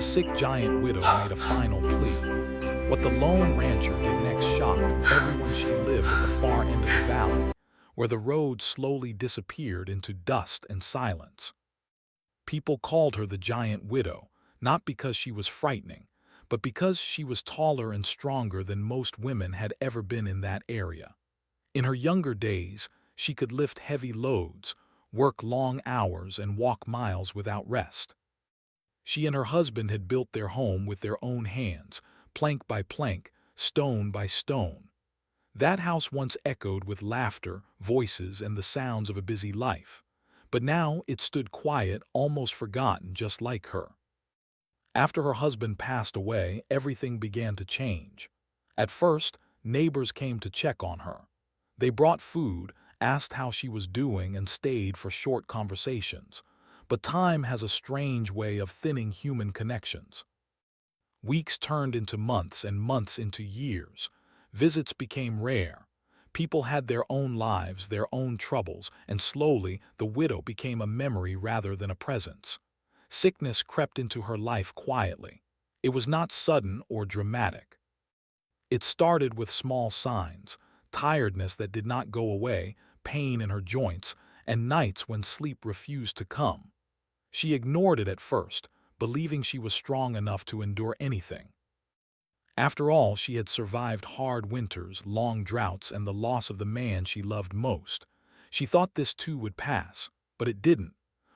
the sick giant widow made a final plea. What the lone rancher did next shocked everyone. She lived at the far end of the valley, where the road slowly disappeared into dust and silence. People called her the giant widow, not because she was frightening, but because she was taller and stronger than most women had ever been in that area. In her younger days, she could lift heavy loads, work long hours, and walk miles without rest. She and her husband had built their home with their own hands, plank by plank, stone by stone. That house once echoed with laughter, voices, and the sounds of a busy life. But now it stood quiet, almost forgotten, just like her. After her husband passed away, everything began to change. At first, neighbors came to check on her. They brought food, asked how she was doing, and stayed for short conversations. But time has a strange way of thinning human connections. Weeks turned into months and months into years. Visits became rare. People had their own lives, their own troubles, and slowly the widow became a memory rather than a presence. Sickness crept into her life quietly. It was not sudden or dramatic. It started with small signs: tiredness that did not go away, pain in her joints, and nights when sleep refused to come. She ignored it at first, believing she was strong enough to endure anything. After all, she had survived hard winters, long droughts, and the loss of the man she loved most. She thought this too would pass, but it didn't.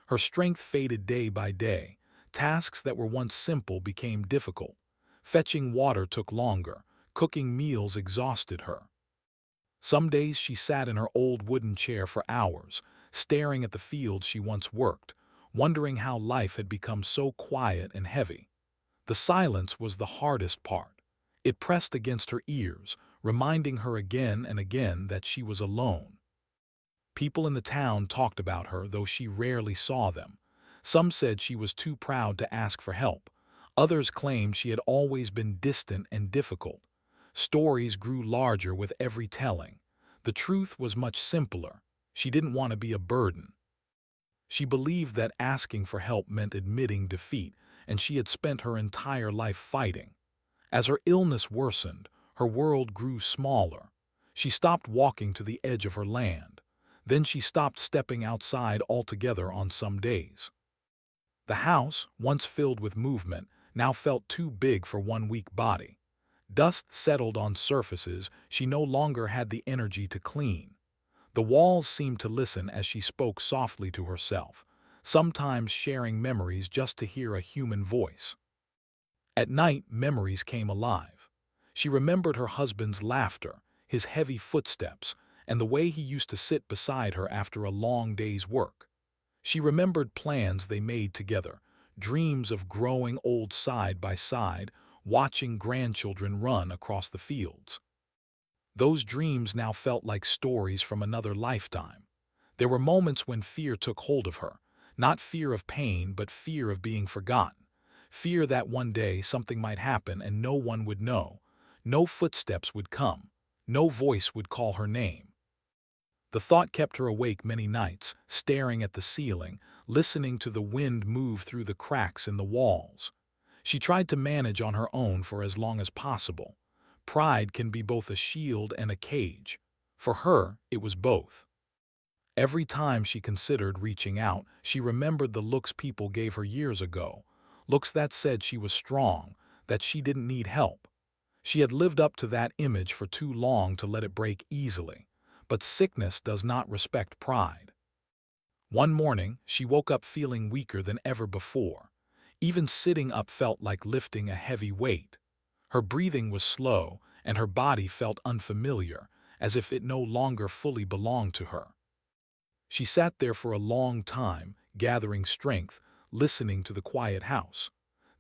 Her strength faded day by day. Tasks that were once simple became difficult. Fetching water took longer. Cooking meals exhausted her. Some days she sat in her old wooden chair for hours, staring at the fields she once worked, wondering how life had become so quiet and heavy. The silence was the hardest part. It pressed against her ears, reminding her again and again that she was alone. People in the town talked about her, though she rarely saw them. Some said she was too proud to ask for help. Others claimed she had always been distant and difficult. Stories grew larger with every telling. The truth was much simpler. She didn't want to be a burden. She believed that asking for help meant admitting defeat, and she had spent her entire life fighting. As her illness worsened, her world grew smaller. She stopped walking to the edge of her land. Then she stopped stepping outside altogether on some days. The house, once filled with movement, now felt too big for one weak body. Dust settled on surfaces she no longer had the energy to clean. The walls seemed to listen as she spoke softly to herself, sometimes sharing memories just to hear a human voice. At night, memories came alive. She remembered her husband's laughter, his heavy footsteps, and the way he used to sit beside her after a long day's work. She remembered plans they made together, dreams of growing old side by side, watching grandchildren run across the fields. Those dreams now felt like stories from another lifetime. There were moments when fear took hold of her, not fear of pain, but fear of being forgotten. Fear that one day something might happen and no one would know. No footsteps would come. No voice would call her name. The thought kept her awake many nights, staring at the ceiling, listening to the wind move through the cracks in the walls. She tried to manage on her own for as long as possible. Pride can be both a shield and a cage. For her, it was both. Every time she considered reaching out, she remembered the looks people gave her years ago, looks that said she was strong, that she didn't need help. She had lived up to that image for too long to let it break easily. But sickness does not respect pride. One morning, she woke up feeling weaker than ever before. Even sitting up felt like lifting a heavy weight. Her breathing was slow, and her body felt unfamiliar, as if it no longer fully belonged to her. She sat there for a long time, gathering strength, listening to the quiet house.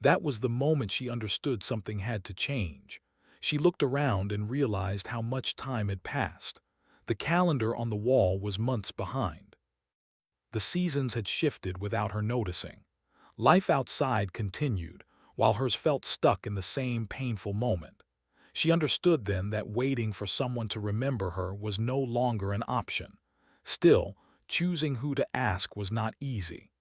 That was the moment she understood something had to change. She looked around and realized how much time had passed. The calendar on the wall was months behind. The seasons had shifted without her noticing. Life outside continued, while hers felt stuck in the same painful moment. She understood then that waiting for someone to remember her was no longer an option. Still, choosing who to ask was not easy.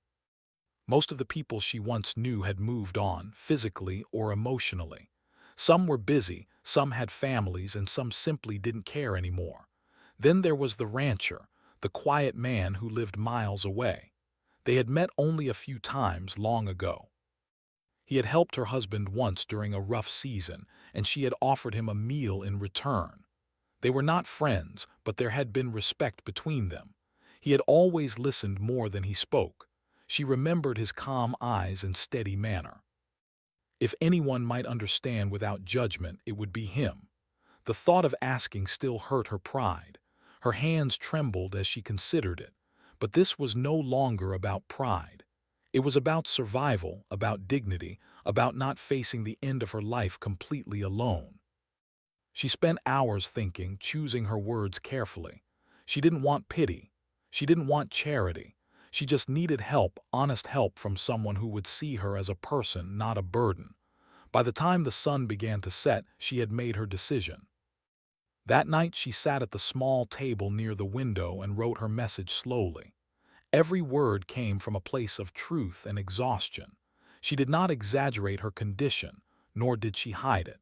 Most of the people she once knew had moved on, physically or emotionally. Some were busy, some had families, and some simply didn't care anymore. Then there was the rancher, the quiet man who lived miles away. They had met only a few times long ago. He had helped her husband once during a rough season, and she had offered him a meal in return. They were not friends, but there had been respect between them. He had always listened more than he spoke. She remembered his calm eyes and steady manner. If anyone might understand without judgment, it would be him. The thought of asking still hurt her pride. Her hands trembled as she considered it. But this was no longer about pride. It was about survival, about dignity, about not facing the end of her life completely alone. She spent hours thinking, choosing her words carefully. She didn't want pity. She didn't want charity. She just needed help, honest help from someone who would see her as a person, not a burden. By the time the sun began to set, she had made her decision. That night she sat at the small table near the window and wrote her message slowly. Every word came from a place of truth and exhaustion. She did not exaggerate her condition, nor did she hide it.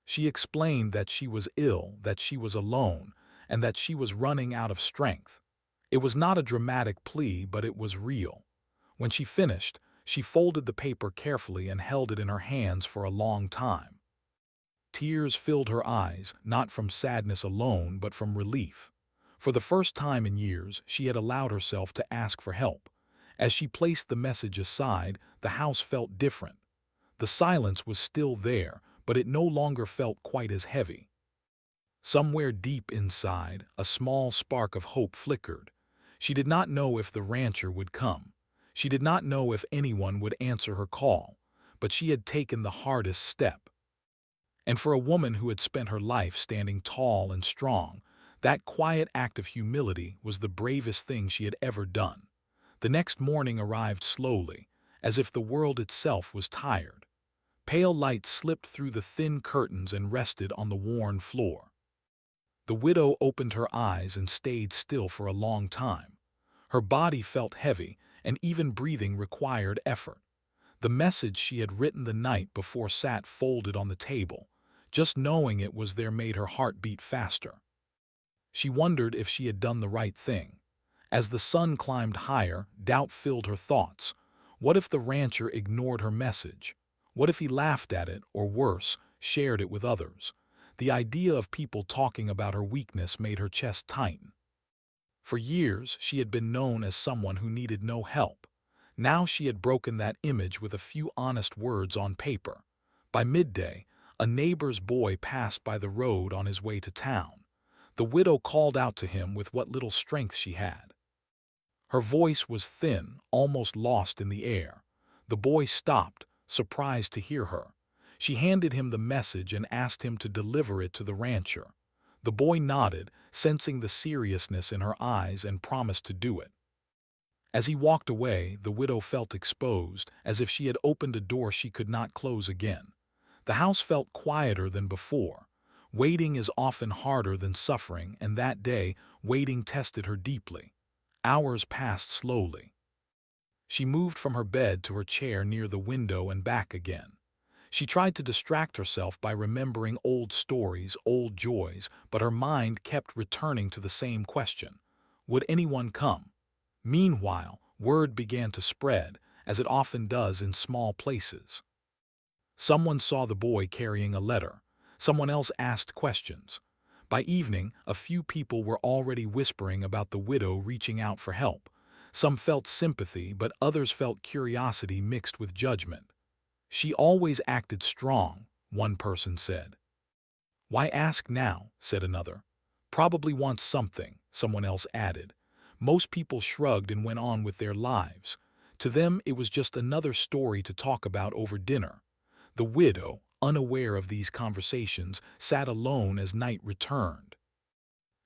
She explained that she was ill, that she was alone, and that she was running out of strength. It was not a dramatic plea, but it was real. When she finished, she folded the paper carefully and held it in her hands for a long time. Tears filled her eyes, not from sadness alone, but from relief. For the first time in years, she had allowed herself to ask for help. As she placed the message aside, the house felt different. The silence was still there, but it no longer felt quite as heavy. Somewhere deep inside, a small spark of hope flickered. She did not know if the rancher would come. She did not know if anyone would answer her call, but she had taken the hardest step. And for a woman who had spent her life standing tall and strong, that quiet act of humility was the bravest thing she had ever done. The next morning arrived slowly, as if the world itself was tired. Pale light slipped through the thin curtains and rested on the worn floor. The widow opened her eyes and stayed still for a long time. Her body felt heavy, and even breathing required effort. The message she had written the night before sat folded on the table. Just knowing it was there made her heart beat faster. She wondered if she had done the right thing. As the sun climbed higher, doubt filled her thoughts. What if the rancher ignored her message? What if he laughed at it, or worse, shared it with others? The idea of people talking about her weakness made her chest tighten. For years, she had been known as someone who needed no help. Now she had broken that image with a few honest words on paper. By midday, a neighbor's boy passed by the road on his way to town. The widow called out to him with what little strength she had. Her voice was thin, almost lost in the air. The boy stopped, surprised to hear her. She handed him the message and asked him to deliver it to the rancher. The boy nodded, sensing the seriousness in her eyes, and promised to do it. As he walked away, the widow felt exposed, as if she had opened a door she could not close again. The house felt quieter than before. Waiting is often harder than suffering, and that day, waiting tested her deeply. Hours passed slowly. She moved from her bed to her chair near the window and back again. She tried to distract herself by remembering old stories, old joys, but her mind kept returning to the same question. Would anyone come? Meanwhile, word began to spread, as it often does in small places. Someone saw the boy carrying a letter. Someone else asked questions. By evening, a few people were already whispering about the widow reaching out for help. Some felt sympathy, but others felt curiosity mixed with judgment. She always acted strong, one person said. Why ask now, said another. Probably wants something, someone else added. Most people shrugged and went on with their lives. To them, it was just another story to talk about over dinner. The widow, unaware of these conversations, sat alone as night returned.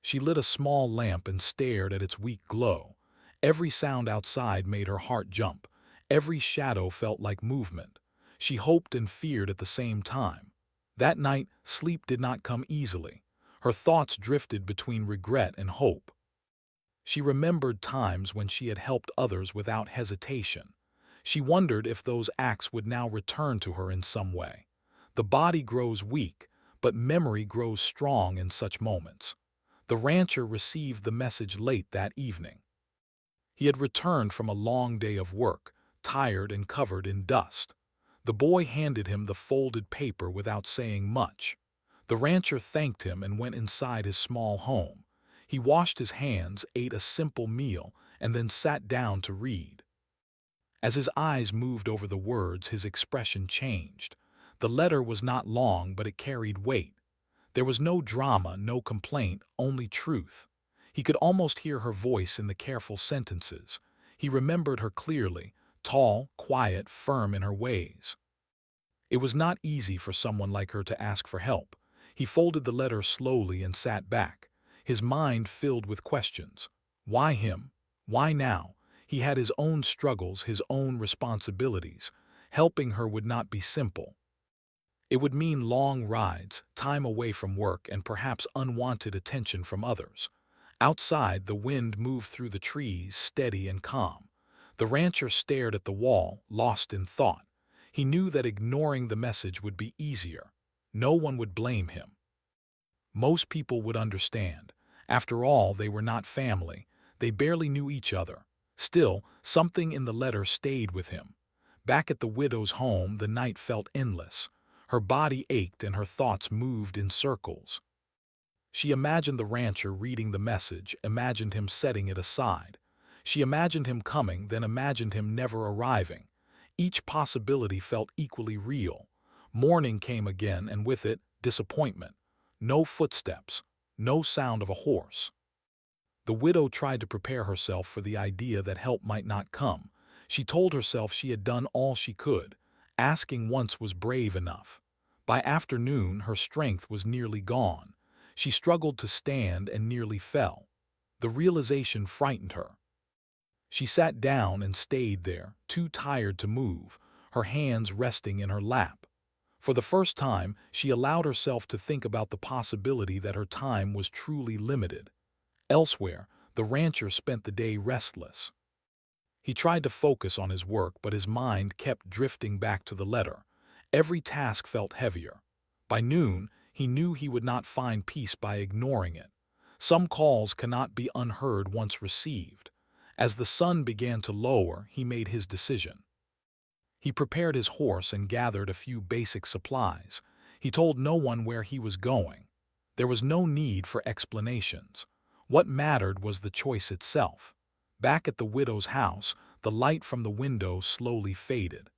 She lit a small lamp and stared at its weak glow. Every sound outside made her heart jump. Every shadow felt like movement. She hoped and feared at the same time. That night, sleep did not come easily. Her thoughts drifted between regret and hope. She remembered times when she had helped others without hesitation. She wondered if those acts would now return to her in some way. The body grows weak, but memory grows strong in such moments. The rancher received the message late that evening. He had returned from a long day of work, tired and covered in dust. The boy handed him the folded paper without saying much. The rancher thanked him and went inside his small home. He washed his hands, ate a simple meal, and then sat down to read. As his eyes moved over the words, his expression changed. The letter was not long, but it carried weight. There was no drama, no complaint, only truth. He could almost hear her voice in the careful sentences. He remembered her clearly, tall, quiet, firm in her ways. It was not easy for someone like her to ask for help. He folded the letter slowly and sat back, his mind filled with questions. Why him? Why now? He had his own struggles, his own responsibilities. Helping her would not be simple. It would mean long rides, time away from work, and perhaps unwanted attention from others. Outside, the wind moved through the trees, steady and calm. The rancher stared at the wall, lost in thought. He knew that ignoring the message would be easier. No one would blame him. Most people would understand. After all, they were not family. They barely knew each other. Still, something in the letter stayed with him. Back at the widow's home, the night felt endless. Her body ached and her thoughts moved in circles. She imagined the rancher reading the message, imagined him setting it aside. She imagined him coming, then imagined him never arriving. Each possibility felt equally real. Morning came again, and with it, disappointment. No footsteps, no sound of a horse. The widow tried to prepare herself for the idea that help might not come. She told herself she had done all she could. Asking once was brave enough. By afternoon, her strength was nearly gone. She struggled to stand and nearly fell. The realization frightened her. She sat down and stayed there, too tired to move, her hands resting in her lap. For the first time, she allowed herself to think about the possibility that her time was truly limited. Elsewhere, the rancher spent the day restless. He tried to focus on his work, but his mind kept drifting back to the letter. Every task felt heavier. By noon, he knew he would not find peace by ignoring it. Some calls cannot be unheard once received. As the sun began to lower, he made his decision. He prepared his horse and gathered a few basic supplies. He told no one where he was going. There was no need for explanations. What mattered was the choice itself. Back at the widow's house, the light from the window slowly faded.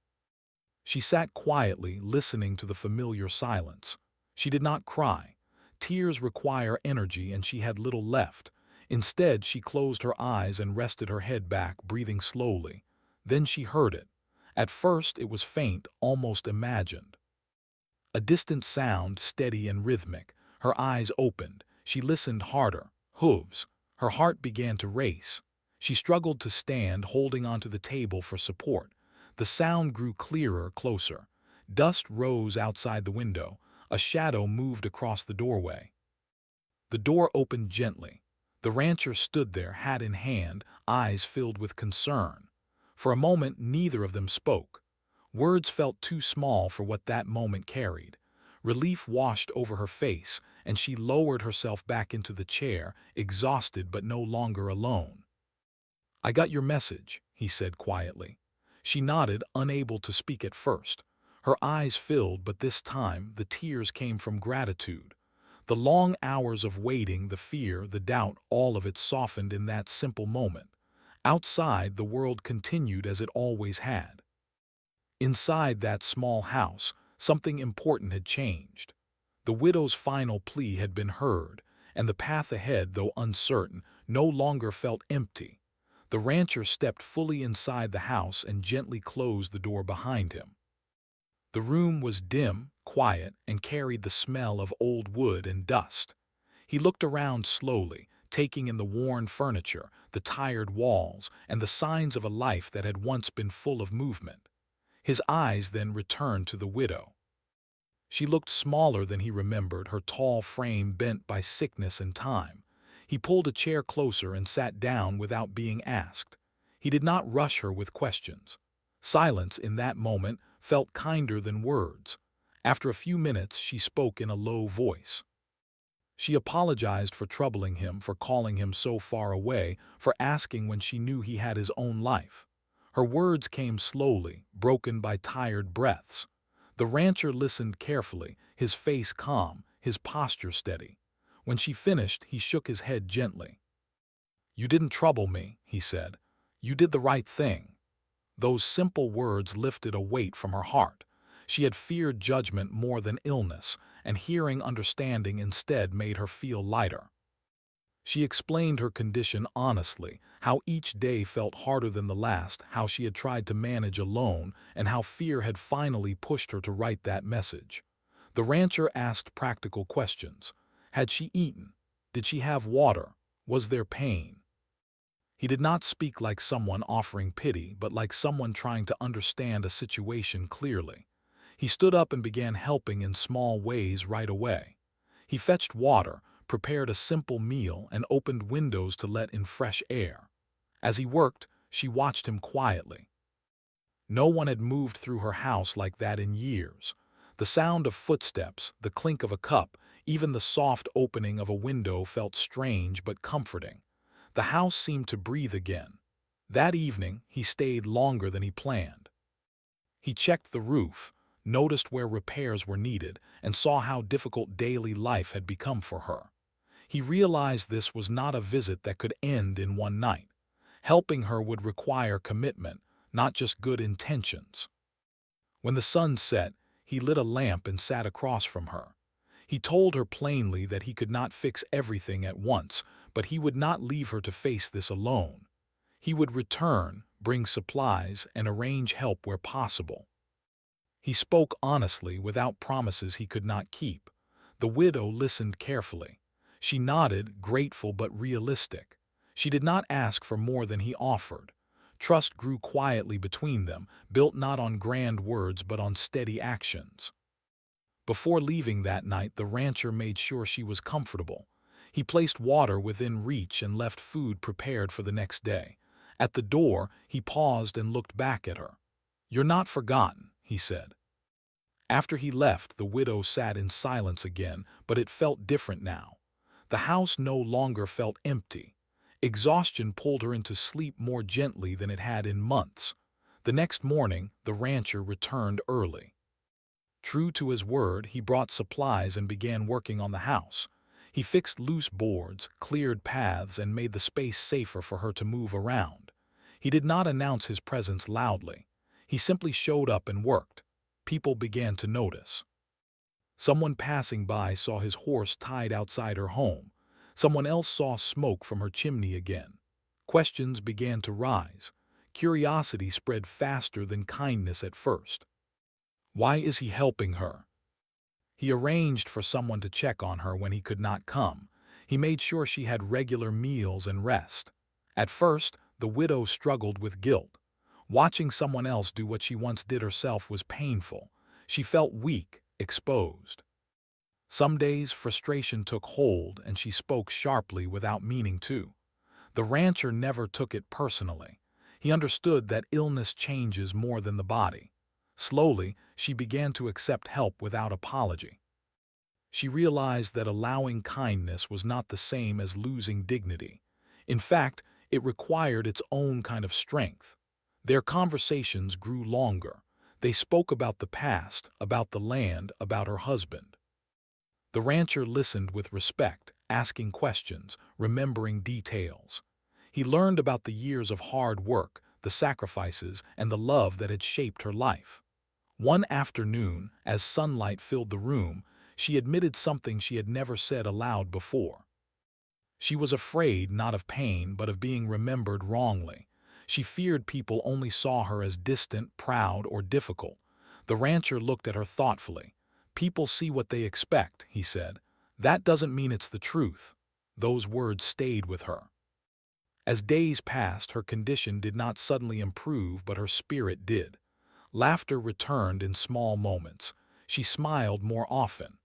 She sat quietly, listening to the familiar silence. She did not cry. Tears require energy, and she had little left. Instead, she closed her eyes and rested her head back, breathing slowly. Then she heard it. At first, it was faint, almost imagined. A distant sound, steady and rhythmic. Her eyes opened. She listened harder. Hooves. Her heart began to race. She struggled to stand, holding onto the table for support. The sound grew clearer, closer. Dust rose outside the window. A shadow moved across the doorway. The door opened gently. The rancher stood there, hat in hand, eyes filled with concern. For a moment, neither of them spoke. Words felt too small for what that moment carried. Relief washed over her face, and she lowered herself back into the chair, exhausted but no longer alone. "I got your message," he said quietly. She nodded, unable to speak at first. Her eyes filled, but this time the tears came from gratitude. The long hours of waiting, the fear, the doubt, all of it softened in that simple moment. Outside, the world continued as it always had. Inside that small house, something important had changed. The widow's final plea had been heard, and the path ahead, though uncertain, no longer felt empty. The rancher stepped fully inside the house and gently closed the door behind him. The room was dim, quiet, and carried the smell of old wood and dust. He looked around slowly, taking in the worn furniture, the tired walls, and the signs of a life that had once been full of movement. His eyes then returned to the widow. She looked smaller than he remembered, her tall frame bent by sickness and time. He pulled a chair closer and sat down without being asked. He did not rush her with questions. Silence in that moment felt kinder than words. After a few minutes, she spoke in a low voice. She apologized for troubling him, for calling him so far away, for asking when she knew he had his own life. Her words came slowly, broken by tired breaths. The rancher listened carefully, his face calm, his posture steady. When she finished, he shook his head gently. "You didn't trouble me," he said. "You did the right thing." Those simple words lifted a weight from her heart. She had feared judgment more than illness, and hearing understanding instead made her feel lighter. She explained her condition honestly, how each day felt harder than the last, how she had tried to manage alone, and how fear had finally pushed her to write that message. The rancher asked practical questions. Had she eaten? Did she have water? Was there pain? He did not speak like someone offering pity, but like someone trying to understand a situation clearly. He stood up and began helping in small ways right away. He fetched water, prepared a simple meal, and opened windows to let in fresh air. As he worked, she watched him quietly. No one had moved through her house like that in years. The sound of footsteps, the clink of a cup, even the soft opening of a window felt strange but comforting. The house seemed to breathe again. That evening, he stayed longer than he planned. He checked the roof, noticed where repairs were needed, and saw how difficult daily life had become for her. He realized this was not a visit that could end in one night. Helping her would require commitment, not just good intentions. When the sun set, he lit a lamp and sat across from her. He told her plainly that he could not fix everything at once, but he would not leave her to face this alone. He would return, bring supplies, and arrange help where possible. He spoke honestly, without promises he could not keep. The widow listened carefully. She nodded, grateful but realistic. She did not ask for more than he offered. Trust grew quietly between them, built not on grand words but on steady actions. Before leaving that night, the rancher made sure she was comfortable. He placed water within reach and left food prepared for the next day. At the door, he paused and looked back at her. "You're not forgotten," he said. After he left, the widow sat in silence again, but it felt different now. The house no longer felt empty. Exhaustion pulled her into sleep more gently than it had in months. The next morning, the rancher returned early. True to his word, he brought supplies and began working on the house. He fixed loose boards, cleared paths, and made the space safer for her to move around. He did not announce his presence loudly. He simply showed up and worked. People began to notice. Someone passing by saw his horse tied outside her home. Someone else saw smoke from her chimney again. Questions began to rise. Curiosity spread faster than kindness at first. Why is he helping her? He arranged for someone to check on her when he could not come. He made sure she had regular meals and rest. At first, the widow struggled with guilt. Watching someone else do what she once did herself was painful. She felt weak, exposed. Some days, frustration took hold and she spoke sharply without meaning to. The rancher never took it personally. He understood that illness changes more than the body. Slowly, she began to accept help without apology. She realized that allowing kindness was not the same as losing dignity. In fact, it required its own kind of strength. Their conversations grew longer. They spoke about the past, about the land, about her husband. The rancher listened with respect, asking questions, remembering details. He learned about the years of hard work, the sacrifices, and the love that had shaped her life. One afternoon, as sunlight filled the room, she admitted something she had never said aloud before. She was afraid not of pain but of being remembered wrongly. She feared people only saw her as distant, proud, or difficult. The rancher looked at her thoughtfully. "People see what they expect," he said. "That doesn't mean it's the truth." Those words stayed with her. As days passed, her condition did not suddenly improve, but her spirit did. Laughter returned in small moments. She smiled more often.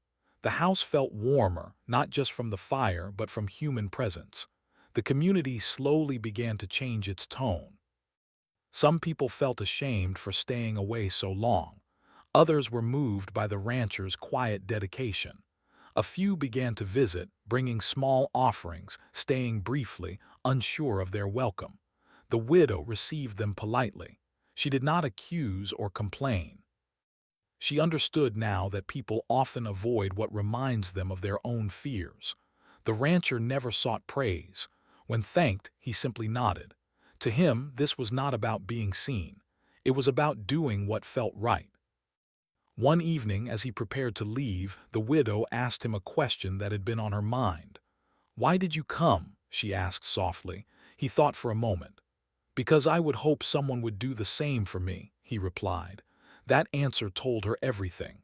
The house felt warmer, not just from the fire, but from human presence. The community slowly began to change its tone. Some people felt ashamed for staying away so long. Others were moved by the rancher's quiet dedication. A few began to visit, bringing small offerings, staying briefly, unsure of their welcome. The widow received them politely. She did not accuse or complain. She understood now that people often avoid what reminds them of their own fears. The rancher never sought praise. When thanked, he simply nodded. To him, this was not about being seen. It was about doing what felt right. One evening, as he prepared to leave, the widow asked him a question that had been on her mind. "Why did you come?" she asked softly. He thought for a moment. "Because I would hope someone would do the same for me," he replied. That answer told her everything.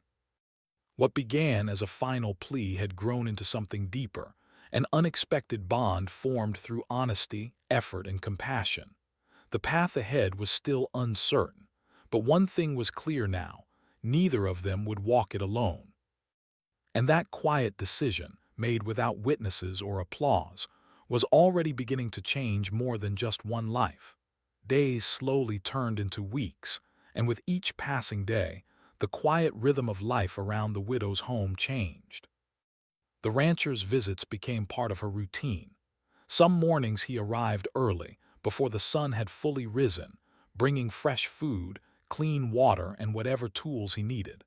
What began as a final plea had grown into something deeper, an unexpected bond formed through honesty, effort, and compassion. The path ahead was still uncertain, but one thing was clear now: neither of them would walk it alone. And that quiet decision, made without witnesses or applause, was already beginning to change more than just one life. Days slowly turned into weeks, and with each passing day, the quiet rhythm of life around the widow's home changed. The rancher's visits became part of her routine. Some mornings he arrived early, before the sun had fully risen, bringing fresh food, clean water, and whatever tools he needed.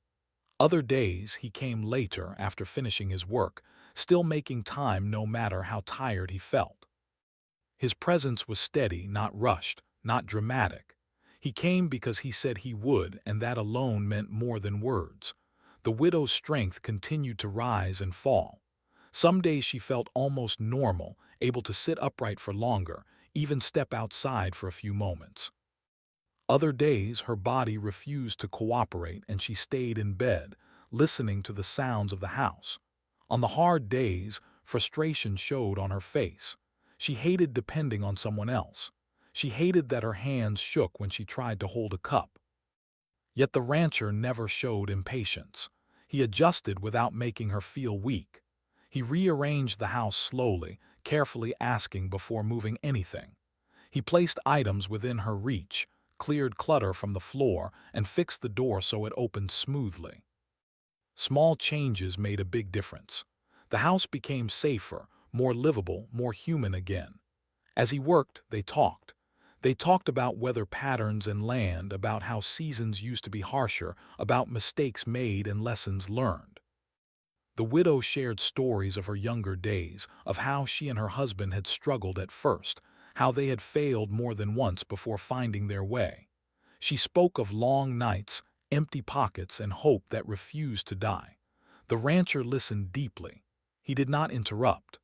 Other days he came later after finishing his work, still making time no matter how tired he felt. His presence was steady, not rushed, not dramatic. He came because he said he would, and that alone meant more than words. The widow's strength continued to rise and fall. Some days she felt almost normal, able to sit upright for longer, even step outside for a few moments. Other days her body refused to cooperate and she stayed in bed, listening to the sounds of the house. On the hard days, frustration showed on her face. She hated depending on someone else. She hated that her hands shook when she tried to hold a cup. Yet the rancher never showed impatience. He adjusted without making her feel weak. He rearranged the house slowly, carefully asking before moving anything. He placed items within her reach, cleared clutter from the floor, and fixed the door so it opened smoothly. Small changes made a big difference. The house became safer, more livable, more human again. As he worked, they talked. They talked about weather patterns and land, about how seasons used to be harsher, about mistakes made and lessons learned. The widow shared stories of her younger days, of how she and her husband had struggled at first, how they had failed more than once before finding their way. She spoke of long nights, empty pockets, and hope that refused to die. The rancher listened deeply. He did not interrupt.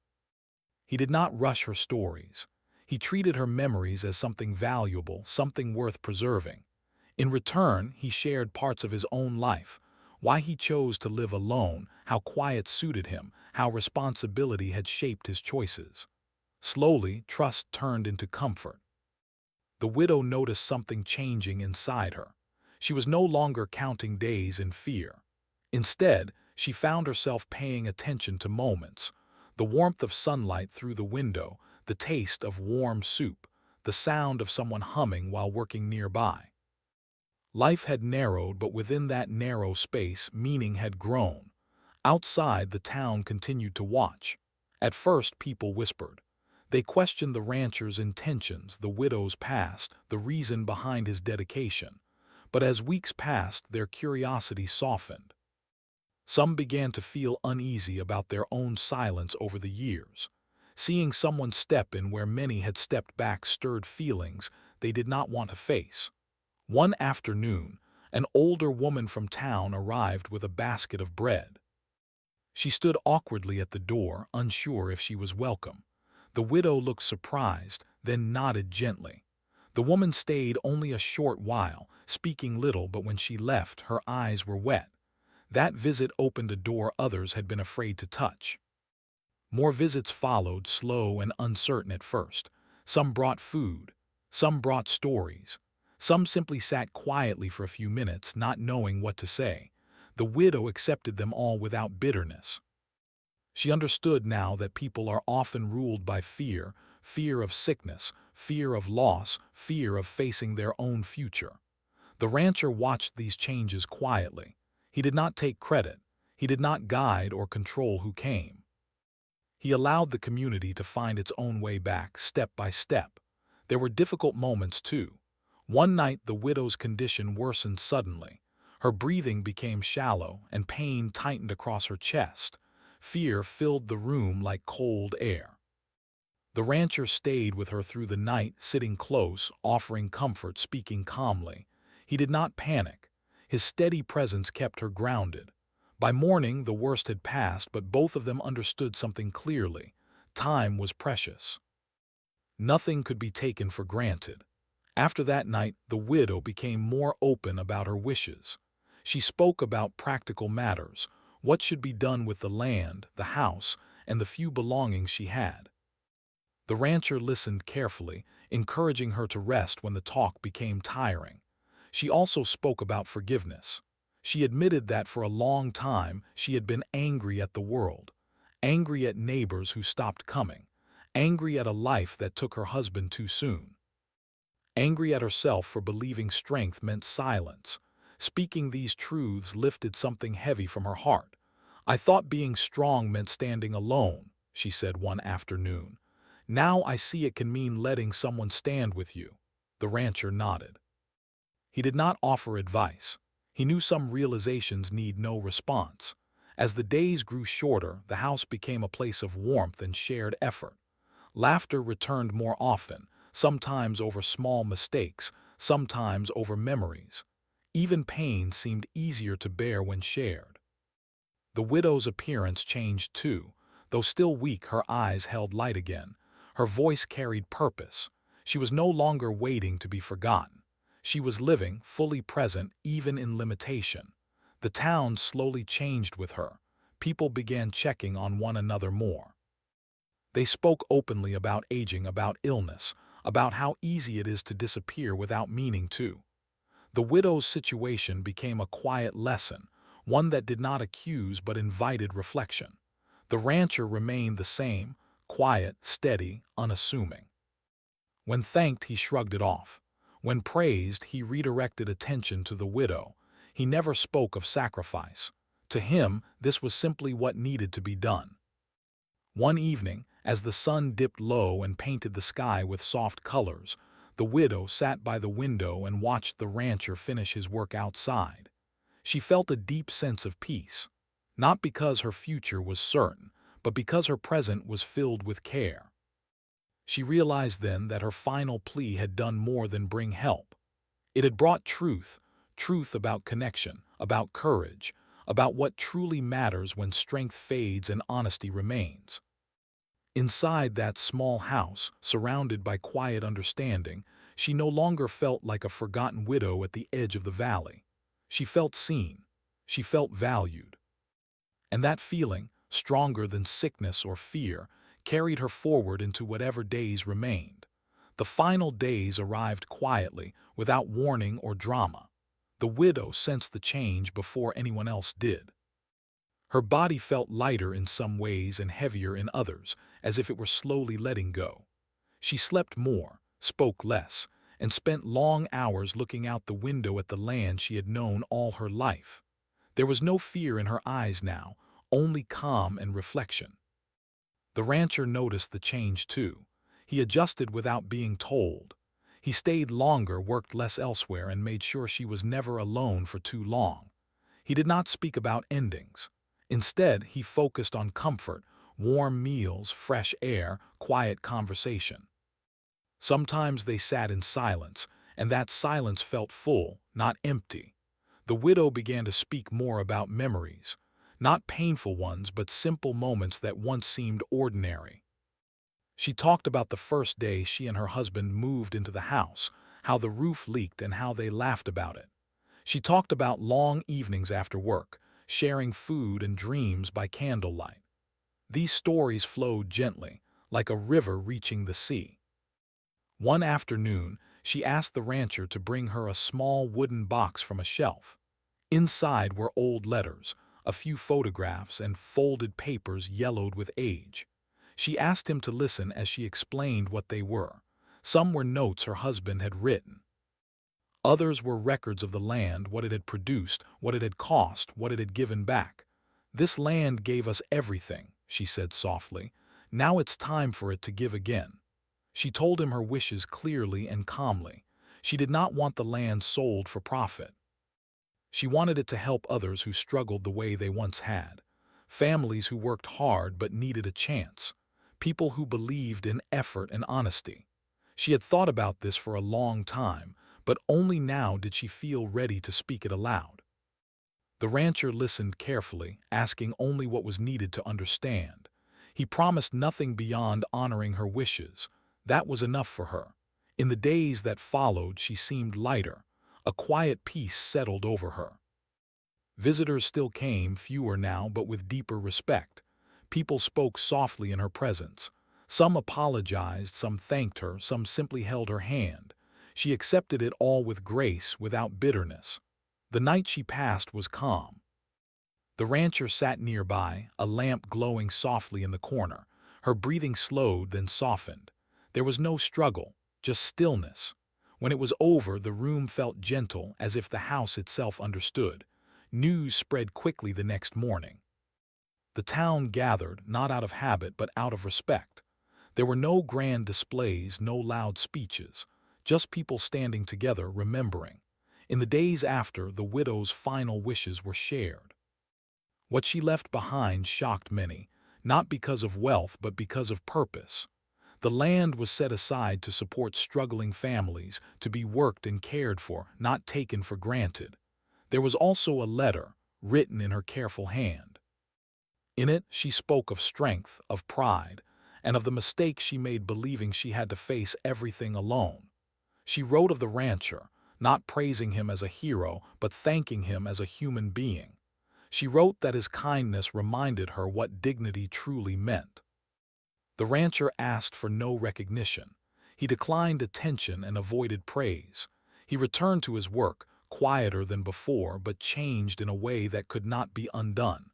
He did not rush her stories. He treated her memories as something valuable, something worth preserving. In return, he shared parts of his own life, why he chose to live alone, how quiet suited him, how responsibility had shaped his choices. Slowly, trust turned into comfort. The widow noticed something changing inside her. She was no longer counting days in fear. Instead, she found herself paying attention to moments: the warmth of sunlight through the window, the taste of warm soup, the sound of someone humming while working nearby. Life had narrowed, but within that narrow space, meaning had grown. Outside, the town continued to watch. At first, people whispered. They questioned the rancher's intentions, the widow's past, the reason behind his dedication. But as weeks passed, their curiosity softened. Some began to feel uneasy about their own silence over the years. Seeing someone step in where many had stepped back stirred feelings they did not want to face. One afternoon, an older woman from town arrived with a basket of bread. She stood awkwardly at the door, unsure if she was welcome. The widow looked surprised, then nodded gently. The woman stayed only a short while, speaking little, but when she left, her eyes were wet. That visit opened a door others had been afraid to touch. More visits followed, slow and uncertain at first. Some brought food, some brought stories. Some simply sat quietly for a few minutes, not knowing what to say. The widow accepted them all without bitterness. She understood now that people are often ruled by fear, fear of sickness, fear of loss, fear of facing their own future. The rancher watched these changes quietly. He did not take credit. He did not guide or control who came. He allowed the community to find its own way back, step by step. There were difficult moments, too. One night, the widow's condition worsened suddenly. Her breathing became shallow, and pain tightened across her chest. Fear filled the room like cold air. The rancher stayed with her through the night, sitting close, offering comfort, speaking calmly. He did not panic. His steady presence kept her grounded. By morning, the worst had passed, but both of them understood something clearly. Time was precious. Nothing could be taken for granted. After that night, the widow became more open about her wishes. She spoke about practical matters, what should be done with the land, the house, and the few belongings she had. The rancher listened carefully, encouraging her to rest when the talk became tiring. She also spoke about forgiveness. She admitted that for a long time she had been angry at the world, angry at neighbors who stopped coming, angry at a life that took her husband too soon, angry at herself for believing strength meant silence. Speaking these truths lifted something heavy from her heart. "I thought being strong meant standing alone," she said one afternoon. "Now I see it can mean letting someone stand with you." The rancher nodded. He did not offer advice. He knew some realizations need no response. As the days grew shorter, the house became a place of warmth and shared effort. Laughter returned more often, sometimes over small mistakes, sometimes over memories. Even pain seemed easier to bear when shared. The widow's appearance changed too. Though still weak, her eyes held light again. Her voice carried purpose. She was no longer waiting to be forgotten. She was living, fully present, even in limitation. The town slowly changed with her. People began checking on one another more. They spoke openly about aging, about illness, about how easy it is to disappear without meaning to. The widow's situation became a quiet lesson, one that did not accuse but invited reflection. The rancher remained the same, quiet, steady, unassuming. When thanked, he shrugged it off. When praised, he redirected attention to the widow. He never spoke of sacrifice. To him, this was simply what needed to be done. One evening, as the sun dipped low and painted the sky with soft colors, the widow sat by the window and watched the rancher finish his work outside. She felt a deep sense of peace, not because her future was certain, but because her present was filled with care. She realized then that her final plea had done more than bring help. It had brought truth, truth about connection, about courage, about what truly matters when strength fades and honesty remains. Inside that small house, surrounded by quiet understanding, she no longer felt like a forgotten widow at the edge of the valley. She felt seen. She felt valued. And that feeling, stronger than sickness or fear, carried her forward into whatever days remained. The final days arrived quietly, without warning or drama. The widow sensed the change before anyone else did. Her body felt lighter in some ways and heavier in others, as if it were slowly letting go. She slept more, spoke less, and spent long hours looking out the window at the land she had known all her life. There was no fear in her eyes now, only calm and reflection. The rancher noticed the change too. He adjusted without being told. He stayed longer, worked less elsewhere, and made sure she was never alone for too long. He did not speak about endings. Instead, he focused on comfort, warm meals, fresh air, quiet conversation. Sometimes they sat in silence, and that silence felt full, not empty. The widow began to speak more about memories, not painful ones, but simple moments that once seemed ordinary. She talked about the first day she and her husband moved into the house, how the roof leaked and how they laughed about it. She talked about long evenings after work, sharing food and dreams by candlelight. These stories flowed gently, like a river reaching the sea. One afternoon, she asked the rancher to bring her a small wooden box from a shelf. Inside were old letters, a few photographs, and folded papers yellowed with age. She asked him to listen as she explained what they were. Some were notes her husband had written. Others were records of the land, what it had produced, what it had cost, what it had given back. "This land gave us everything," she said softly. "Now it's time for it to give again." She told him her wishes clearly and calmly. She did not want the land sold for profit. She wanted it to help others who struggled the way they once had. Families who worked hard but needed a chance. People who believed in effort and honesty. She had thought about this for a long time, but only now did she feel ready to speak it aloud. The rancher listened carefully, asking only what was needed to understand. He promised nothing beyond honoring her wishes. That was enough for her. In the days that followed, she seemed lighter. A quiet peace settled over her. Visitors still came, fewer now, but with deeper respect. People spoke softly in her presence. Some apologized, some thanked her, some simply held her hand. She accepted it all with grace, without bitterness. The night she passed was calm. The rancher sat nearby, a lamp glowing softly in the corner. Her breathing slowed, then softened. There was no struggle, just stillness. When it was over, the room felt gentle, as if the house itself understood. News spread quickly the next morning. The town gathered, not out of habit but out of respect. There were no grand displays, no loud speeches, just people standing together, remembering. In the days after, the widow's final wishes were shared. What she left behind shocked many, not because of wealth but because of purpose. The land was set aside to support struggling families, to be worked and cared for, not taken for granted. There was also a letter, written in her careful hand. In it, she spoke of strength, of pride, and of the mistake she made believing she had to face everything alone. She wrote of the rancher, not praising him as a hero, but thanking him as a human being. She wrote that his kindness reminded her what dignity truly meant. The rancher asked for no recognition. He declined attention and avoided praise. He returned to his work, quieter than before, but changed in a way that could not be undone.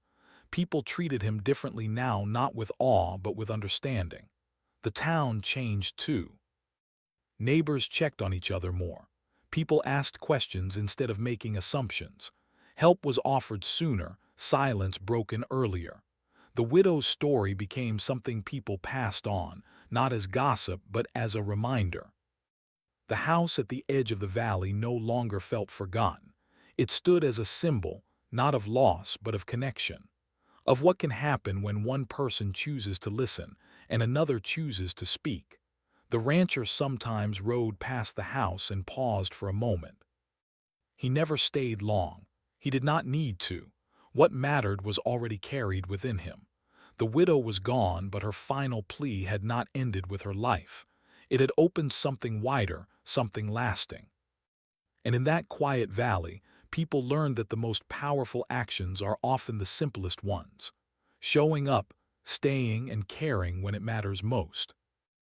People treated him differently now, not with awe, but with understanding. The town changed too. Neighbors checked on each other more. People asked questions instead of making assumptions. Help was offered sooner, silence broken earlier. The widow's story became something people passed on, not as gossip but as a reminder. The house at the edge of the valley no longer felt forgotten. It stood as a symbol, not of loss but of connection, of what can happen when one person chooses to listen and another chooses to speak. The rancher sometimes rode past the house and paused for a moment. He never stayed long. He did not need to. What mattered was already carried within him. The widow was gone, but her final plea had not ended with her life. It had opened something wider, something lasting. And in that quiet valley, people learned that the most powerful actions are often the simplest ones. Showing up, staying, and caring when it matters most.